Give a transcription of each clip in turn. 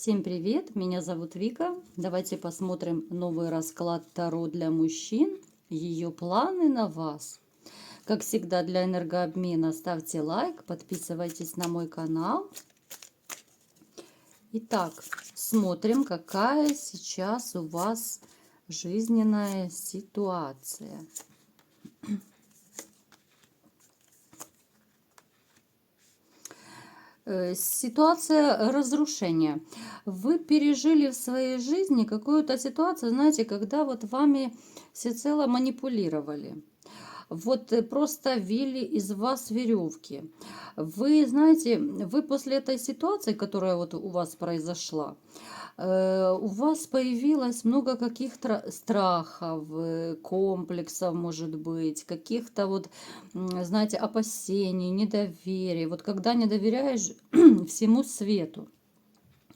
Всем привет, меня зовут Вика. Давайте посмотрим новый расклад Таро для мужчин, ее планы на вас. Как всегда, для энергообмена ставьте лайк, подписывайтесь на мой канал. Итак, смотрим, какая сейчас у вас жизненная ситуация. Ситуация разрушения. Вы пережили в своей жизни какую-то ситуацию, знаете, когда вот вами всецело манипулировали. Вот просто вили из вас веревки. Вы знаете, вы после этой ситуации, которая вот у вас произошла, у вас появилось много каких-то страхов, комплексов, может быть, каких-то вот, знаете, опасений, недоверия. Вот когда не доверяешь всему свету.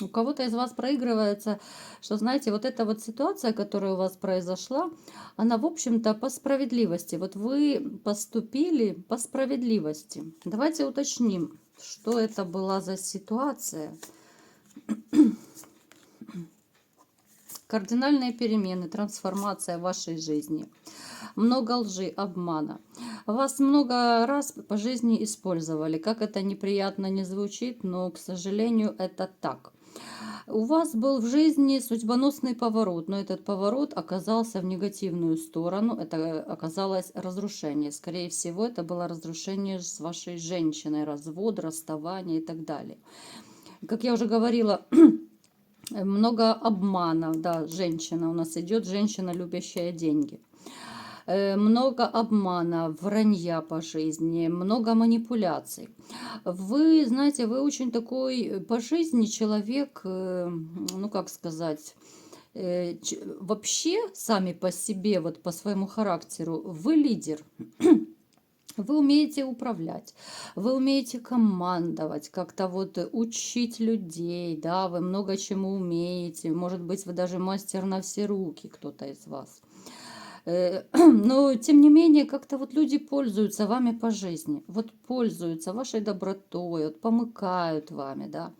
У кого-то из вас проигрывается, что, знаете, вот эта вот ситуация, которая у вас произошла, она, в общем-то, по справедливости. Вот вы поступили по справедливости. Давайте уточним, что это была за ситуация. Кардинальные перемены, трансформация в вашей жизни. Много лжи, обмана. Вас много раз по жизни использовали. Как это неприятно не звучит, но, к сожалению, это так. У вас был в жизни судьбоносный поворот, но этот поворот оказался в негативную сторону. Это оказалось разрушение. Скорее всего, это было разрушение с вашей женщиной, развод, расставание и так далее. Как я уже говорила, много обмана, да, женщина у нас идет, женщина, любящая деньги. Много обмана, вранья по жизни, много манипуляций. Вы, знаете, вы очень такой по жизни человек, ну как сказать, вообще сами по себе, вот по своему характеру, вы лидер. Вы умеете управлять, вы умеете командовать, как-то вот учить людей, да, вы много чему умеете. Может быть, вы даже мастер на все руки, кто-то из вас. Но, тем не менее, как-то вот люди пользуются вами по жизни. Вот пользуются вашей добротой, вот помыкают вами, да.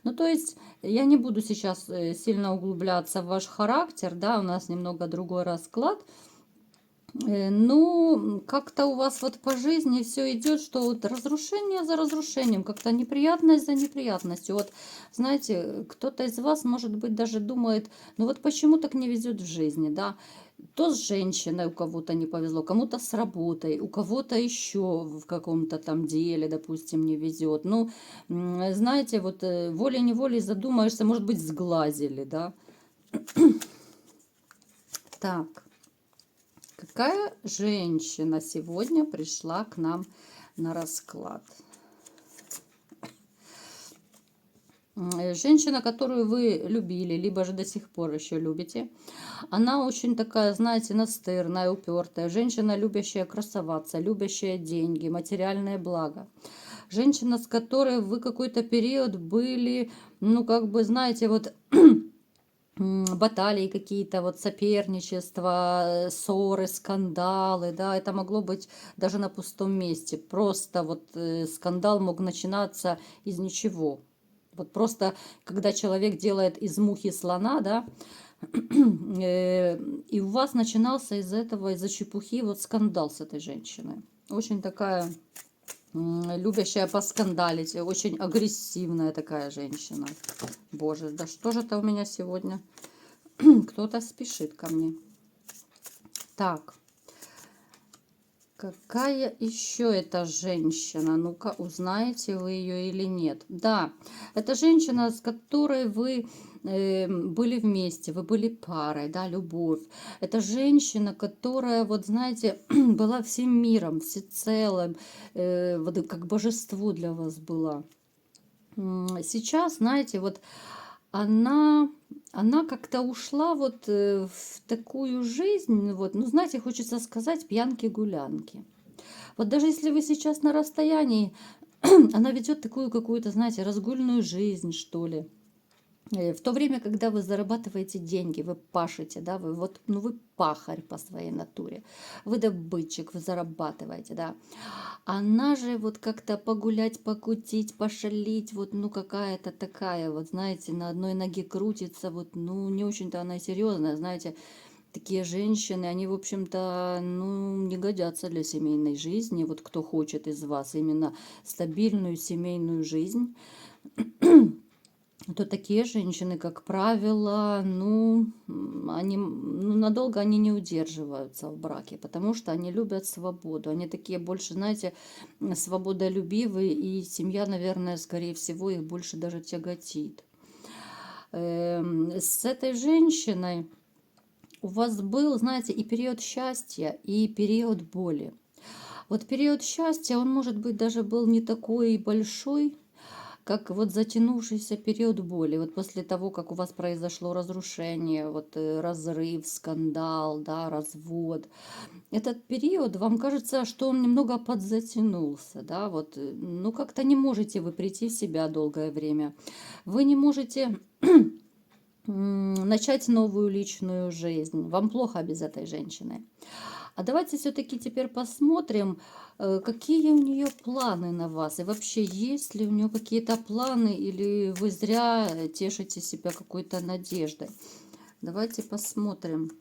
Ну, то есть, я не буду сейчас сильно углубляться в ваш характер, да, у нас немного другой расклад. Ну, как-то у вас вот по жизни все идет, что вот разрушение за разрушением, как-то неприятность за неприятностью. Вот, знаете, кто-то из вас, может быть, даже думает, ну вот почему так не везет в жизни, да? То с женщиной у кого-то не повезло, кому-то с работой, у кого-то еще в каком-то там деле, допустим, не везет. Ну, знаете, вот волей-неволей задумаешься, может быть, сглазили, да? Так. Какая женщина сегодня пришла к нам на расклад? Женщина, которую вы любили, либо же до сих пор еще любите. Она очень такая, знаете, настырная, упертая. Женщина, любящая красоваться, любящая деньги, материальное благо. Женщина, с которой вы какой-то период были, ну, как бы, знаете, вот баталии какие-то, вот соперничества, ссоры, скандалы, да, это могло быть даже на пустом месте. Просто вот скандал мог начинаться из ничего. Вот просто, когда человек делает из мухи слона, да, и у вас начинался из этого, из-за чепухи, вот скандал с этой женщиной. Очень такая любящая поскандалить, очень агрессивная такая женщина. Боже, да что же это у меня сегодня? Кто-то спешит ко мне. Так, какая еще эта женщина? Ну-ка, узнаете вы ее или нет? Да, это женщина, с которой вы были вместе, вы были парой, да, любовь. Это женщина, которая, вот знаете, была всем миром, всецелым, вот как божество для вас была. Сейчас, знаете, вот она как-то ушла вот в такую жизнь, вот, ну, знаете, хочется сказать, пьянки-гулянки. Вот даже если вы сейчас на расстоянии, она ведет такую какую-то, знаете, разгульную жизнь, что ли. В то время, когда вы зарабатываете деньги, вы пашете, да, вы вот, ну вы пахарь по своей натуре, вы добытчик, вы зарабатываете, да. Она же вот как-то погулять, покутить, пошалить, вот, ну какая-то такая, вот, знаете, на одной ноге крутится, вот, ну не очень-то она серьезная, знаете, такие женщины, они, в общем-то, ну, не годятся для семейной жизни. Вот кто хочет из вас именно стабильную семейную жизнь, то такие женщины, как правило, ну, они, ну, надолго они не удерживаются в браке, потому что они любят свободу. Они такие больше, знаете, свободолюбивые, и семья, наверное, скорее всего, их больше даже тяготит. С этой женщиной у вас был, знаете, и период счастья, и период боли. Вот период счастья, он, может быть, даже был не такой большой, как вот затянувшийся период боли. Вот после того, как у вас произошло разрушение, вот разрыв, скандал, да, развод. Этот период, вам кажется, что он немного подзатянулся, да, вот, ну, как-то не можете вы прийти в себя долгое время. Вы не можете начать новую личную жизнь. Вам плохо без этой женщины. А давайте все-таки теперь посмотрим, какие у нее планы на вас. И вообще, есть ли у нее какие-то планы, или вы зря тешите себя какой-то надеждой. Давайте посмотрим,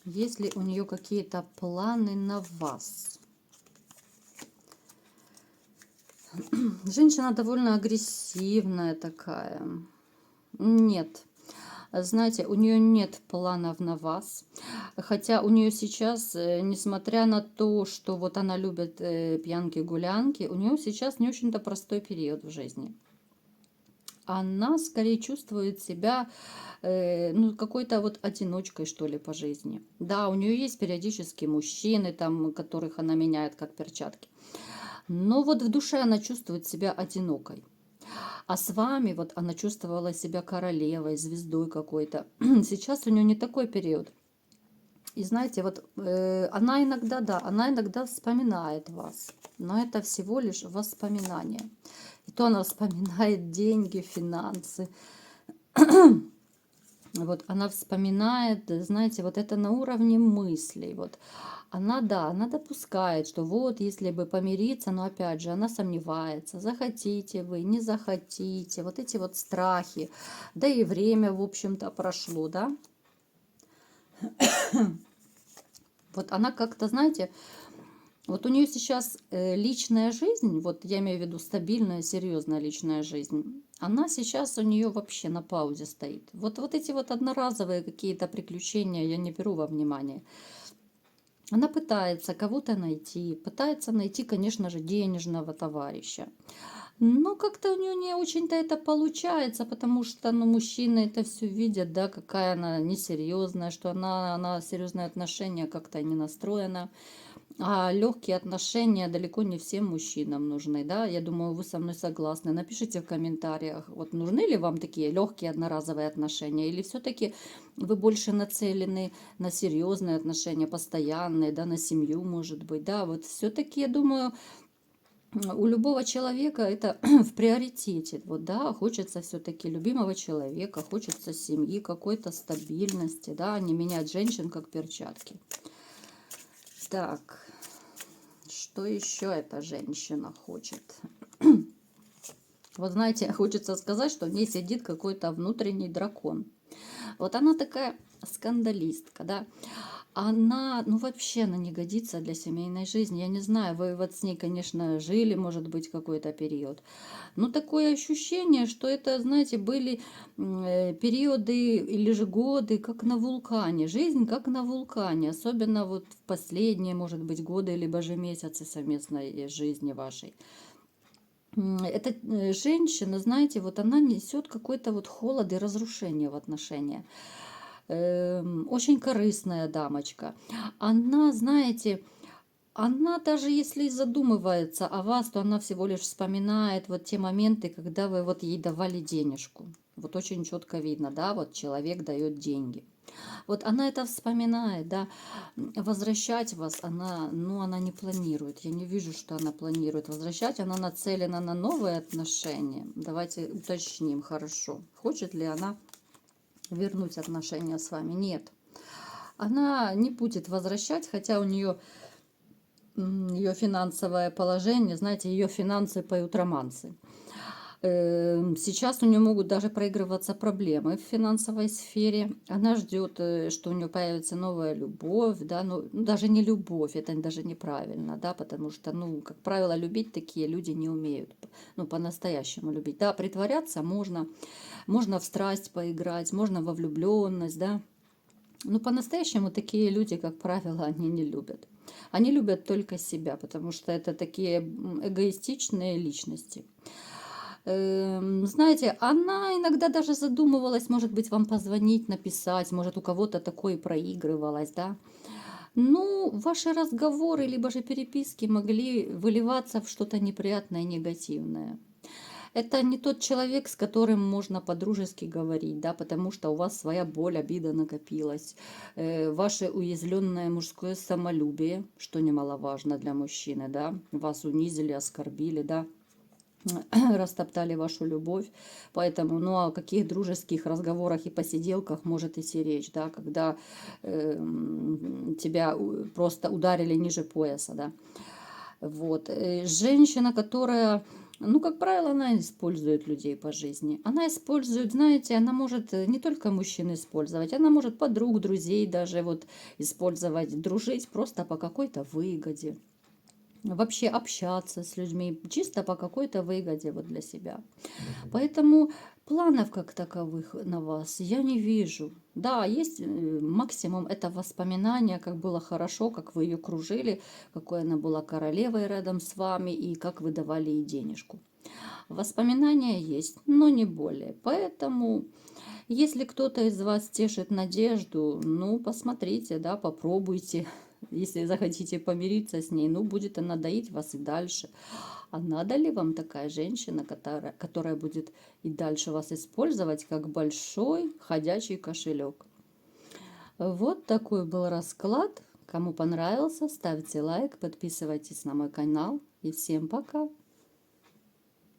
есть ли у нее какие-то планы на вас. Женщина довольно агрессивная такая. Нет. Знаете, у нее нет планов на вас, хотя у нее сейчас, несмотря на то, что вот она любит пьянки-гулянки, у нее сейчас не очень-то простой период в жизни. Она скорее чувствует себя, ну, какой-то вот одиночкой, что ли, по жизни. Да, у нее есть периодически мужчины, там, которых она меняет как перчатки. Но вот в душе она чувствует себя одинокой. А с вами вот она чувствовала себя королевой, звездой какой-то. Сейчас у нее не такой период. И знаете, вот она иногда, да, она иногда вспоминает вас. Но это всего лишь воспоминание. И то она вспоминает деньги, финансы. Вот она вспоминает, знаете, вот это на уровне мыслей. Вот она, да, она допускает, что вот если бы помириться, но опять же, она сомневается, захотите вы, не захотите, вот эти вот страхи. Да и время, в общем-то, прошло, да. Вот она как-то, знаете, вот у нее сейчас личная жизнь, вот я имею в виду стабильная, серьезная личная жизнь, она сейчас у нее вообще на паузе стоит. Вот эти вот одноразовые какие-то приключения я не беру во внимание. Она пытается кого-то найти, пытается найти, конечно же, денежного товарища. Но как-то у нее не очень-то это получается, потому что, ну, мужчины это все видят, да, какая она несерьезная, что она на серьезные отношения как-то не настроена. А легкие отношения далеко не всем мужчинам нужны, да. Я думаю, вы со мной согласны. Напишите в комментариях, вот нужны ли вам такие легкие одноразовые отношения, или все-таки вы больше нацелены на серьезные отношения, постоянные, да, на семью, может быть, да. Вот все-таки, я думаю, у любого человека это в приоритете, вот, да, хочется все-таки любимого человека, хочется семьи, какой-то стабильности, да, не менять женщин как перчатки. Так, что еще эта женщина хочет? Вот знаете, хочется сказать, что в ней сидит какой-то внутренний дракон. Вот она такая скандалистка, да. Она, ну вообще она не годится для семейной жизни. Я не знаю, вы вот с ней, конечно, жили, может быть, какой-то период. Но такое ощущение, что это, знаете, были периоды или же годы, как на вулкане. Жизнь как на вулкане. Особенно вот в последние, может быть, годы, либо же месяцы совместной жизни вашей. Эта женщина, знаете, вот она несет какой-то вот холод и разрушение в отношениях. Очень корыстная дамочка. Она, знаете, она даже если и задумывается о вас, то она всего лишь вспоминает вот те моменты, когда вы вот ей давали денежку. Вот очень четко видно, да, вот человек дает деньги. Вот она это вспоминает, да, возвращать вас она, ну, она не планирует. Я не вижу, что она планирует возвращать. Она нацелена на новые отношения. Давайте уточним хорошо. Хочет ли она вернуть отношения с вами? Нет. Она не будет возвращать, хотя у нее ее финансовое положение, знаете, ее финансы поют романсы. Сейчас у нее могут даже проигрываться проблемы в финансовой сфере. Она ждет, что у нее появится новая любовь, да, ну, даже не любовь, это даже неправильно, да, потому что, ну, как правило, любить такие люди не умеют, ну, по-настоящему любить. Да, притворяться можно, можно в страсть поиграть, можно во влюбленность, да, но по-настоящему такие люди, как правило, они не любят. Они любят только себя, потому что это такие эгоистичные личности. Знаете, она иногда даже задумывалась, может быть, вам позвонить, написать, может, у кого-то такое проигрывалось, да. Ну, ваши разговоры, либо же переписки могли выливаться в что-то неприятное, негативное. Это не тот человек, с которым можно по-дружески говорить, да, потому что у вас своя боль, обида накопилась, ваше уязвленное мужское самолюбие, что немаловажно для мужчины, да, вас унизили, оскорбили, да, растоптали вашу любовь. Поэтому, ну о каких дружеских разговорах и посиделках может идти речь, да, когда тебя просто ударили ниже пояса, да. Вот. Женщина, которая, ну, как правило, она использует людей по жизни. Она использует, знаете, она может не только мужчин использовать, она может подруг, друзей даже вот использовать, дружить просто по какой-то выгоде, вообще общаться с людьми чисто по какой-то выгоде вот для себя. Поэтому планов как таковых на вас я не вижу. Да, есть максимум это воспоминания, как было хорошо, как вы ее кружили, какой она была королевой рядом с вами и как вы давали ей денежку. Воспоминания есть, но не более. Поэтому, если кто-то из вас тешит надежду, ну, посмотрите, да, попробуйте. Если захотите помириться с ней, ну, будет она доить вас и дальше. А надо ли вам такая женщина, которая будет и дальше вас использовать как большой ходячий кошелек? Вот такой был расклад. Кому понравился, ставьте лайк, подписывайтесь на мой канал. И всем пока!